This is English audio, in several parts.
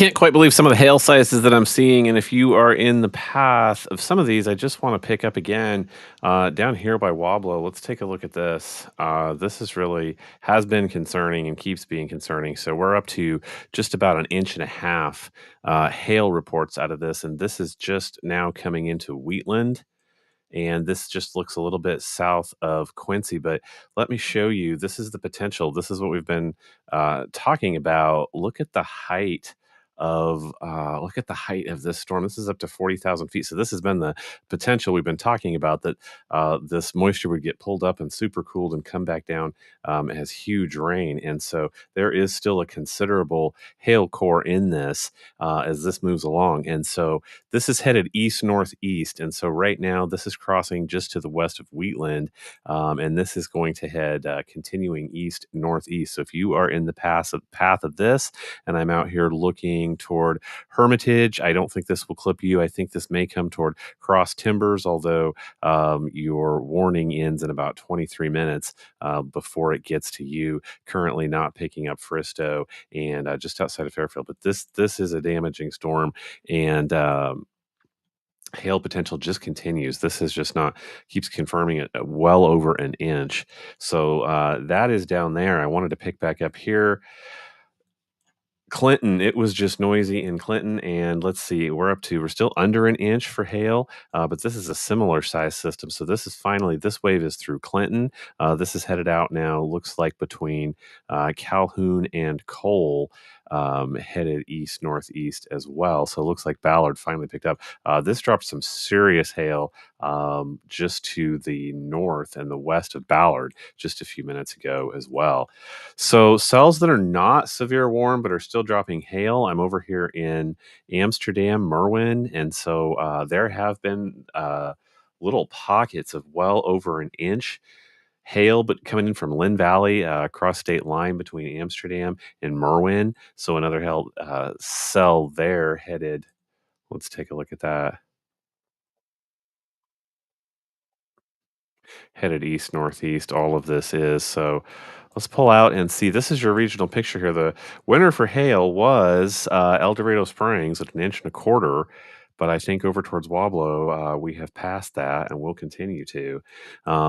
Can't quite believe some of the hail sizes that I'm seeing, and if you are in the path of some of these, I just want to pick up again down here by Wablo. Let's take a look at this. This is really has been concerning and keeps being concerning. So we're up to just about an inch and a half hail reports out of this, and this is just now coming into Wheatland. And this just looks a little bit south of Quincy, but let me show you. This is the potential. This is what we've been talking about. Look at the height of this storm. This is up to 40,000 feet. So this has been the potential we've been talking about, that this moisture would get pulled up and super cooled and come back down as huge rain. And so there is still a considerable hail core in this as this moves along. And so this is headed east northeast, and so right now this is crossing just to the west of Wheatland, and this is going to head continuing east northeast. So if you are in the path of this, and I'm out here looking toward Hermitage, I don't think this will clip you. I think this may come toward Cross Timbers, although your warning ends in about 23 minutes before it gets to you. Currently not picking up Fristo and just outside of Fairfield, but this is a damaging storm, and hail potential just continues. This is just not keeps confirming it well over an inch. So that is down there. I wanted to pick back up here. Clinton, it was just noisy in Clinton, and let's see, we're still under an inch for hail, but this is a similar size system. So this wave is through Clinton. This is headed out now. Looks like between Calhoun and Cole, headed east northeast as well. So it looks like Ballard finally picked up. This dropped some serious hail just to the north and the west of Ballard just a few minutes ago as well. So cells that are not severe warm but are still dropping hail. I'm over here in Amsterdam, Merwin, and so there have been little pockets of well over an inch hail, but coming in from Lynn Valley, across state line between Amsterdam and Merwin. So another hail cell there headed. Let's take a look at that. Headed east northeast. All of this is so. Let's pull out and see. This is your regional picture here. The winner for hail was El Dorado Springs at an inch and a quarter, but I think over towards Wablo, we have passed that and will continue to.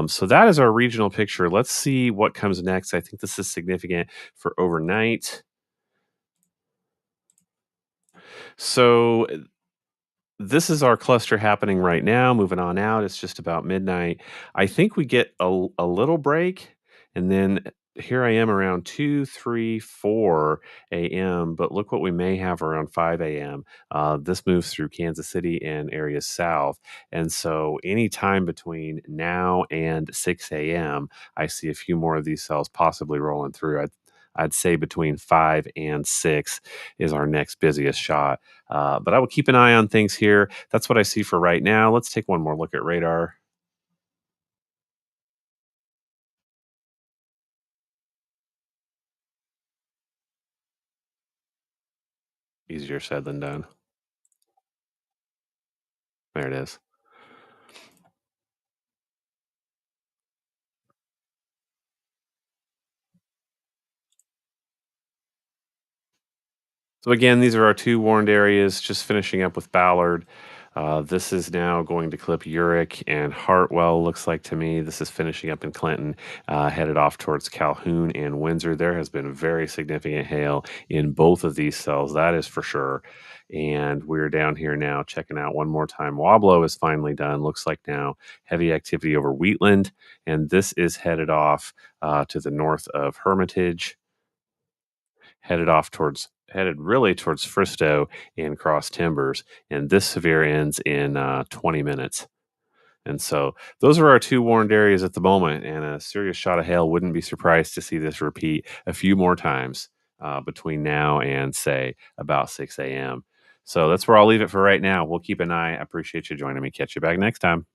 So that is our regional picture. Let's see what comes next. I think this is significant for overnight. So this is our cluster happening right now. Moving on out, it's just about midnight. I think we get a little break, and then here I am around 2, 3, 4 a.m. But look what we may have around 5 a.m. This moves through Kansas City and areas south. And so anytime between now and 6 a.m., I see a few more of these cells possibly rolling through. I'd say between 5 and 6 is our next busiest shot. But I will keep an eye on things here. That's what I see for right now. Let's take one more look at radar. Easier said than done. There it is. So again, these are our two warned areas. Just finishing up with Ballard. This is now going to clip Urick and Hartwell. Looks like to me, this is finishing up in Clinton, headed off towards Calhoun and Windsor. There has been very significant hail in both of these cells. That is for sure. And we're down here now checking out one more time. Wablo is finally done. Looks like now heavy activity over Wheatland, and this is headed off to the north of Hermitage, headed really towards Fristo and Cross Timbers, and this severe ends in 20 minutes. And so those are our two warned areas at the moment, and a serious shot of hail. Wouldn't be surprised to see this repeat a few more times between now and say about 6 a.m. So that's where I'll leave it for right now. We'll keep an eye. I appreciate you joining me. Catch you back next time.